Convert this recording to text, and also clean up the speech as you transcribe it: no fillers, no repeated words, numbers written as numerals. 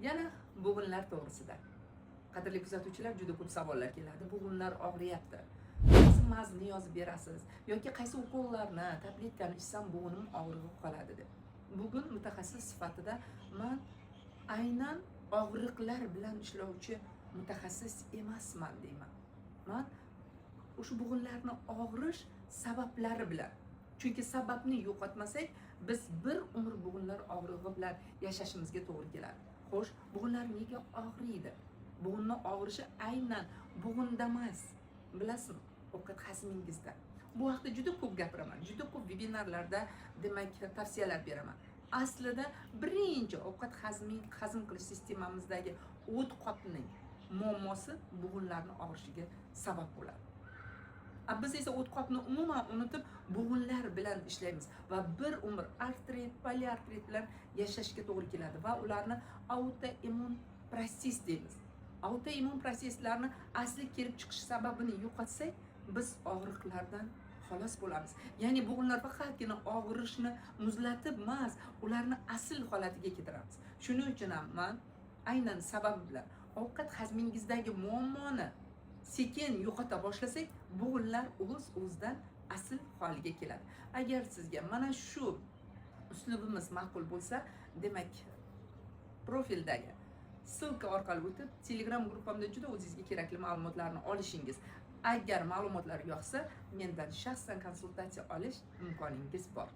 Yana bo'g'inlar to'g'risida. Qadrli kuzatuvchilar, juda ko'p savollar keladi. Bo'g'inlar og'riyapti. Qaysi mazni yozib berasiz yoki qaysi ukollarni, tabletkani ichsam bo'g'inim og'rig'i qoladi deb. Bugun mutaxassis sifatida men aynan og'riqlar bilan ishlovchi mutaxassis emasman deyman. Men o'sha bo'g'inlarni og'rish sabablari bilan. Chunki sababni yo'qotmasak, biz bir umr bo'g'inlar og'rig'i bilan yashashimizga to'g'ri keladi. Xo'sh, bo'g'inlar nega og'riydi? Bo'g'inning og'rishi aynan bo'g'inda emas, bilasizmi? Ovqat hazmingizda. Bu haqda juda ko'p gapiraman, juda ko'p vebinarlarda, demak, tavsiyalar beraman. Aslida birinchi ovqat hazm qilish sistemamizdagi o't qopning muammosi bo'g'inlarni og'rishiga sabab bo'ladi. Biz esa o't qopni umuman unutib, bo'g'inlar bilan ishlaymiz va bir umr artrit, poliartrit bilan yashashga to'g'ri keladi va ularni autoimmun prosess deymiz. Autoimmun prosesslarni asli kelib chiqish sababini yo'qotsak, biz og'riqlardan xalos bo'lamiz. Ya'ni bo'g'inlar faqatgina og'rishni muzlatib emas, ularni asl holatiga keltiramiz. Shuning uchun ham men aynan sababi bilan ovqat hazmingizdagi muammoni sekin yo'qota boshlasak, bo'g'inlar o'z-o'zidan asl holiga keladi. Agar sizga mana shu uslubimiz ma'qul bo'lsa, demak, profildagi ssilka orqali o'tib, Telegram gruppamda juda o'zingizga kerakli ma'lumotlarni olishingiz. Agar ma'lumotlar yoqsa, mendan shaxsan konsultatsiya olish imkoningiz bor.